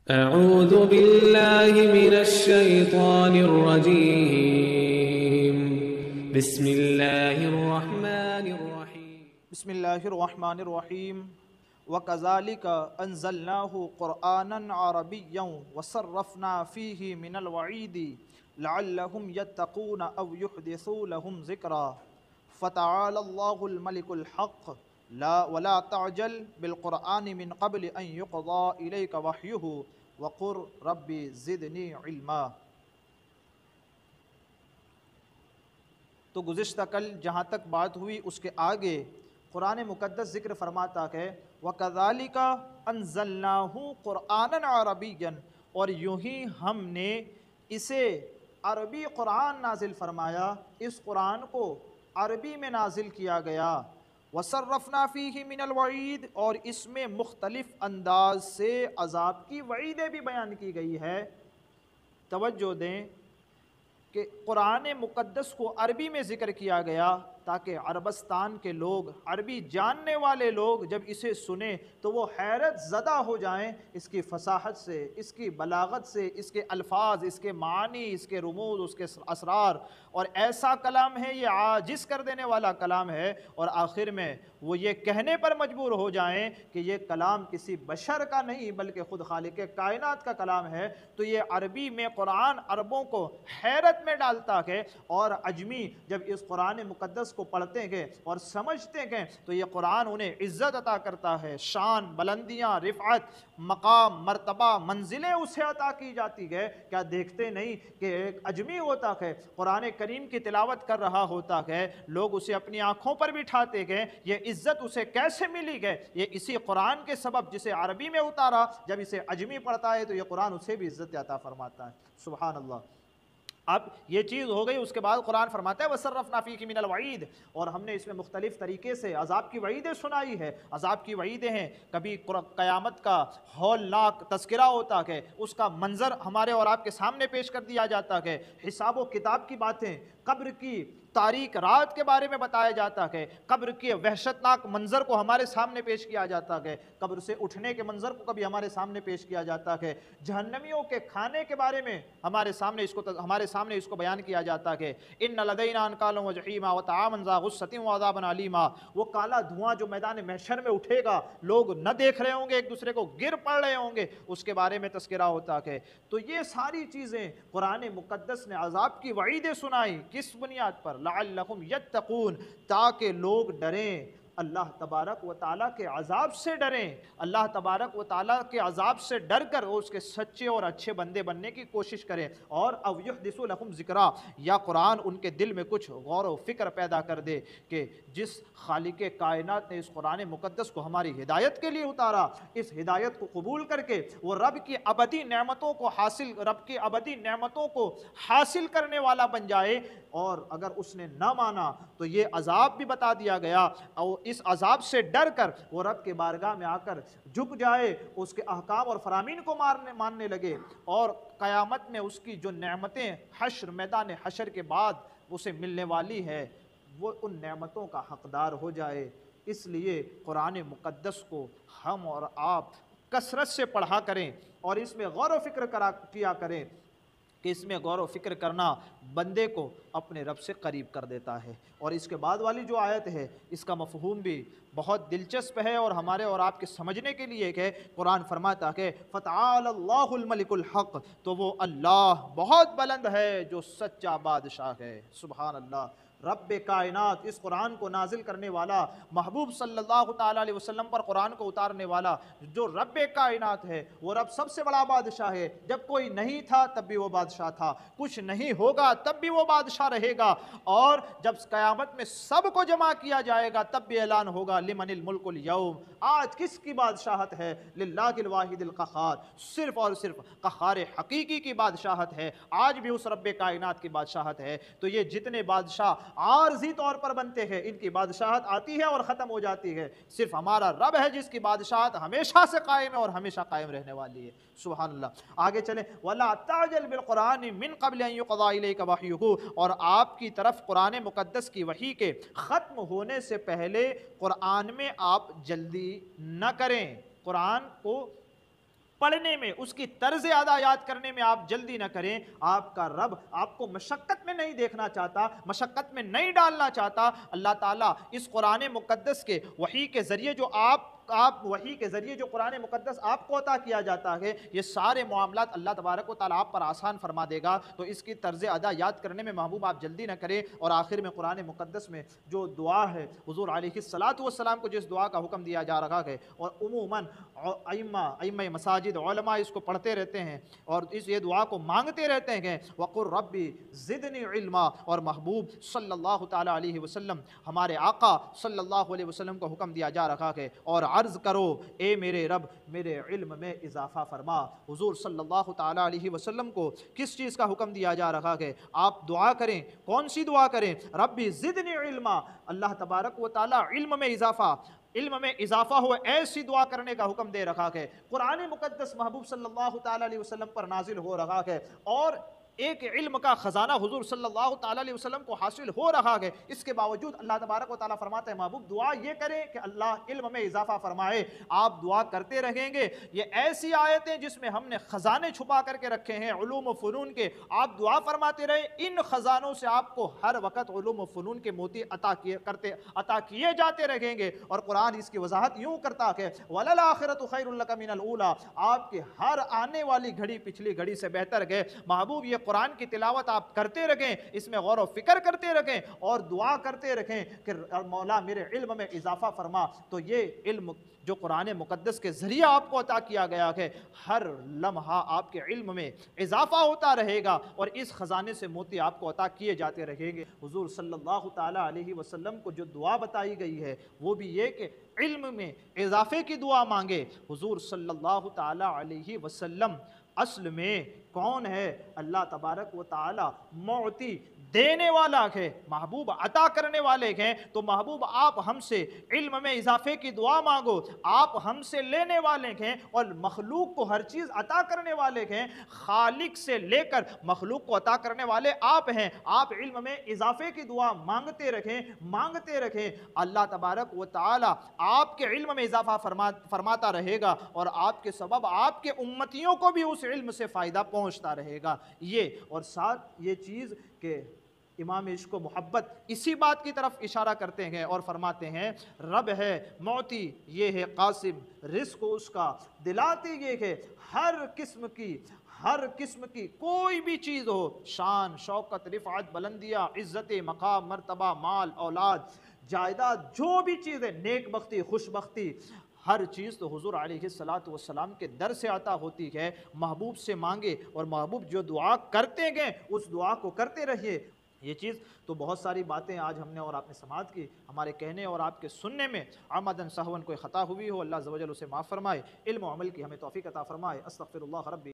أعوذ بالله من الشيطان الرجيم بسم الله الرحمن الرحيم بسم اللہ الرحمن الرحیم وَكَذَلِكَ أَنزَلْنَاهُ قُرْآنًا عَرَبِيًّا وَصَرَّفْنَا فِيهِ مِنَ الْوَعِيدِ لَعَلَّهُمْ يَتَّقُونَ أَوْ يُحْدِثُوا لَهُمْ ذِكْرًا فَتَعَالَى اللَّهُ الْمَلِكُ الْحَقُّ وَلَا تَعْجَلْ بِالْقُرْآنِ مِنْ قَبْلِ أَنْ يُقْضَى إِلَيْكَ وَحْيُهُ وَقُلْ رَبِّ زِدْنِي عِلْمًا۔ تو گزشتہ کل جہاں تک بات ہوئی اس کے آگے قرآن مقدس ذکر فرماتا ہے وَكَذَلِكَ أَنزَلْنَاهُ قُرْآنًا عَرَبِيًّا، اور یوں ہی ہم نے اسے عربی قرآن نازل فرمایا، اس قرآن کو عربی میں نازل کیا گیا۔ وَصَرَّفْنَا فِيهِ مِنَ الْوَعِيدِ، اور اس میں مختلف انداز سے عذاب کی وعیدیں بھی بیان کی گئی ہے۔ توجہ دیں کہ قرآن مقدس کو عربی میں ذکر کیا گیا تاکہ عربستان کے لوگ، عربی جاننے والے لوگ جب اسے سنیں تو وہ حیرت زدہ ہو جائیں اس کی فصاحت سے، اس کی بلاغت سے، اس کے الفاظ، اس کے معانی، اس کے رموز، اس کے اسرار، اور ایسا کلام ہے یہ عاجز کر دینے والا کلام ہے، اور آخر میں وہ یہ کہنے پر مجبور ہو جائیں کہ یہ کلام کسی بشر کا نہیں بلکہ خود خالق کائنات کا کلام ہے۔ تو یہ عربی میں قرآن عربوں کو حیرت میں ڈالتا ہے، اور عجمی جب اس قرآن مقدس کو پڑھتے ہیں اور سمجھتے ہیں تو یہ قرآن انہیں عزت عطا کرتا ہے، شان، بلندیاں، رفعت، مقام، مرتبہ، منزلیں اسے عطا کی جاتی ہے۔ کیا دیکھتے نہیں کہ ایک عجمی ہوتا ہے قرآن کریم کی تلاوت کر رہا ہوتا ہے، لوگ اسے اپنی آنکھوں پر بٹھاتے ہیں، یہ عزت اسے کیسے ملی ہے؟ یہ اسی قرآن کے سبب جسے عربی میں اتارا، جب اسے عجمی پڑھتا ہے تو یہ قرآن اسے بھی عزت عطا فرماتا ہے۔ سبحان اللہ۔ اب یہ چیز ہو گئی، اس کے بعد قرآن فرماتا ہے وَصَرَّفْنَا فِيهِ مِنَ الْوَعِيدِ، اور ہم نے اس میں مختلف طریقے سے عذاب کی وعیدیں سنائی ہے۔ عذاب کی وعیدیں ہیں، کبھی قیامت کا ہولناک تذکرہ ہوتا ہے، اس کا منظر ہمارے اور آپ کے سامنے پیش کر دیا جاتا ہے، حساب و کتاب کی باتیں، قبر کی تاریک رات کے بارے میں بتایا جاتا ہے، قبر کے وحشتناک منظر کو ہمارے سامنے پیش کیا جاتا ہے، قبر سے اٹھنے کے منظر کو کبھی ہمارے سامنے پیش کیا جاتا ہے، جہنمیوں کے کھانے کے بارے میں ہمارے سامنے اس کو بیان کیا جاتا ہے، ان لدینا انکالا وجحیما وطعاما ذا غصۃ وعذابا علیما، وہ کالا دھواں جو میدان محشر میں اٹھے گا، لوگ نہ دیکھ رہے ہوں گے، ایک دوسرے کو گر پڑ رہے ہوں گے، اس کے بارے میں تذکرہ ہوتا ہے۔ تو یہ ساری چیزیں قرآن مقدس نے عذاب کی وعیدیں سنائی، کس بنیاد پر؟ لعلہم یتقون، تاکہ لوگ ڈریں، اللہ تبارک و تعالیٰ کے عذاب سے ڈریں، اللہ تبارک و تعالیٰ کے عذاب سے ڈر کر وہ اس کے سچے اور اچھے بندے بننے کی کوشش کریں، اور او یحدثوا لہم ذکرا، یا قرآن ان کے دل میں کچھ غور و فکر پیدا کر دے کہ جس خالق کائنات نے اس قرآن مقدس کو ہماری ہدایت کے لیے اتارا، اس ہدایت کو قبول کر کے وہ رب کی ابدی نعمتوں کو حاصل کرنے والا بن جائے، اور اگر اس نے نہ مانا تو یہ عذاب بھی بتا دیا گیا، اور اس عذاب سے ڈر کر وہ رب کے بارگاہ میں آ کر جھک جائے، اس کے احکام اور فرامین کو ماننے لگے، اور قیامت میں اس کی جو نعمتیں حشر، میدان حشر کے بعد اسے ملنے والی ہے، وہ ان نعمتوں کا حقدار ہو جائے۔ اس لیے قرآن مقدس کو ہم اور آپ کثرت سے پڑھا کریں، اور اس میں غور و فکر کیا کریں، کہ اس میں غور و فکر کرنا بندے کو اپنے رب سے قریب کر دیتا ہے۔ اور اس کے بعد والی جو آیت ہے، اس کا مفہوم بھی بہت دلچسپ ہے اور ہمارے اور آپ کے سمجھنے کے لیے کہ قرآن فرماتا ہے فَتَعَالَى اللَّهُ الْمَلِكُ الْحَقِّ، تو وہ اللہ بہت بلند ہے جو سچا بادشاہ ہے۔ سبحان اللہ۔ رب کائنات، اس قرآن کو نازل کرنے والا، محبوب صلی اللہ تعالیٰ علیہ وسلم پر قرآن کو اتارنے والا جو رب کائنات ہے، وہ رب سب سے بڑا بادشاہ ہے۔ جب کوئی نہیں تھا تب بھی وہ بادشاہ تھا، کچھ نہیں ہوگا تب بھی وہ بادشاہ رہے گا، اور جب قیامت میں سب کو جمع کیا جائے گا تب بھی اعلان ہوگا لمن الملک اليوم، آج کس کی بادشاہت ہے؟ للہ الواحد القہار، صرف اور صرف قہار حقیقی کی بادشاہت ہے، آج بھی اس رب کائنات کی بادشاہت ہے۔ تو یہ جتنے بادشاہ عارضی طور پر بنتے ہیں، ان کی بادشاہت آتی ہے اور ختم ہو جاتی ہے، صرف ہمارا رب ہے جس کی بادشاہت ہمیشہ سے قائم ہے اور ہمیشہ قائم رہنے والی ہے۔ سبحان اللہ۔ آگے چلیں، وَلَا تَعْجَلْ بِالْقُرْآنِ مِنْ قَبْلِ أَنْ يُقْضَى إِلَيْكَ وَحْيُهُ، اور آپ کی طرف قرآن مقدس کی وحی کے ختم ہونے سے پہلے قرآن میں آپ جلدی نہ کریں، قرآن کو پڑھنے میں، اس کی طرز ادا یاد کرنے میں آپ جلدی نہ کریں۔ آپ کا رب آپ کو مشقت میں نہیں دیکھنا چاہتا، مشقت میں نہیں ڈالنا چاہتا۔ اللہ تعالیٰ اس قرآن مقدس کے وحی کے ذریعے جو آپ وحی کے ذریعے جو قرآن مقدس آپ کو عطا کیا جاتا ہے، یہ سارے معاملات اللہ تبارک و تعالیٰ آپ پر آسان فرما دے گا۔ تو اس کی طرز ادا یاد کرنے میں محبوب آپ جلدی نہ کریں۔ اور آخر میں قرآن مقدس میں جو دعا ہے، حضور علیہ الصلاۃ والسلام کو جس دعا کا حکم دیا جا رہا ہے، اور عموماً ائمہ مساجد علماء اس کو پڑھتے رہتے ہیں اور یہ دعا کو مانگتے رہتے ہیں، وقل ربی زدنی علما۔ اور محبوب صلی اللہ تعالیٰ علیہ وسلم، ہمارے آقا صلی اللہ علیہ وسلم کو حکم دیا جا رہا ہے، اور عرض کرو اے میرے رب میرے علم میں اضافہ فرما۔ حضور صلی اللہ تعالیٰ علیہ وسلم کو کس چیز کا حکم دیا جا رہا ہے؟ آپ دعا کریں۔ کون سی دعا کریں؟ ربی زدنی علما، اللہ تبارک و تعالیٰ علم میں اضافہ ہو، ایسی دعا کرنے کا حکم دے رہا ہے۔ قرآن مقدس محبوب صلی اللہ تعالیٰ علیہ وسلم پر نازل ہو رہا ہے، اور ایک علم کا خزانہ حضور صلی اللہ تعالیٰ علیہ وسلم کو حاصل ہو رہا ہے، اس کے باوجود اللہ تبارک و تعالیٰ فرماتے ہیں محبوب دعا یہ کریں کہ اللہ علم میں اضافہ فرمائے۔ آپ دعا کرتے رہیں گے، یہ ایسی آیتیں جس میں ہم نے خزانے چھپا کر کے رکھے ہیں علوم و فنون کے، آپ دعا فرماتے رہے، ان خزانوں سے آپ کو ہر وقت علوم و فنون کے موتی عطا کیے جاتے رہیں گے۔ اور قرآن اس کی وضاحت یوں کرتا ہے وَلَلْآخِرَةُ خَيْرٌ لَكَ مِنَ الْأُولَىٰ، آپ کی ہر آنے والی گھڑی پچھلی گھڑی سے بہتر ہے۔ محبوب یہ قرآن کی تلاوت آپ کرتے رہیں، اس میں غور و فکر کرتے رہیں، اور دعا کرتے رہیں کہ مولا میرے علم میں اضافہ فرما۔ تو یہ علم جو قرآن مقدس کے ذریعہ آپ کو عطا کیا گیا ہے، ہر لمحہ آپ کے علم میں اضافہ ہوتا رہے گا، اور اس خزانے سے موتی آپ کو عطا کیے جاتے رہیں گے۔ حضور صلی اللہ تعالیٰ علیہ وسلم کو جو دعا بتائی گئی ہے وہ بھی یہ کہ علم میں اضافے کی دعا مانگے۔ حضور صلی اللہ تعالیٰ علیہ وسلم اصل میں کون ہے؟ اللہ تبارک و تعالیٰ معطی، دینے والا ہے، محبوب عطا کرنے والے ہیں۔ تو محبوب آپ ہم سے علم میں اضافے کی دعا مانگو، آپ ہم سے لینے والے ہیں، اور مخلوق کو ہر چیز عطا کرنے والے ہیں۔ خالق سے لے کر مخلوق کو عطا کرنے والے آپ ہیں۔ آپ علم میں اضافے کی دعا مانگتے رہیں۔ اللہ تبارک و تعالی آپ کے علم میں اضافہ فرماتا رہے گا، اور آپ کے سبب آپ کے امتیوں کو بھی اس علم سے فائدہ پہنچتا رہے گا۔ یہ اور ساتھ یہ چیز کہ امام عشق و محبت اسی بات کی طرف اشارہ کرتے ہیں اور فرماتے ہیں رب ہے معطی، یہ ہے قاسم، رزق اس کا دلاتے یہ ہے، ہر قسم کی کوئی بھی چیز ہو، شان، شوکت، رفعت، بلندیاں، عزت، مقام، مرتبہ، مال، اولاد، جائیداد، جو بھی چیز ہے، نیک بختی، خوش بختی، ہر چیز تو حضور علیہ الصلاۃ والسلام کے در سے عطا ہوتی ہے۔ محبوب سے مانگے، اور محبوب جو دعا کرتے گئے اس دعا کو کرتے رہیے۔ یہ چیز تو بہت ساری باتیں آج ہم نے اور آپ نے سماعت کی، ہمارے کہنے اور آپ کے سننے میں عمدن سہون کوئی خطا ہوئی ہو، اللہ عز و جل اسے معاف فرمائے، علم و عمل کی ہمیں توفیق عطا فرمائے۔ استغفر اللہ ربی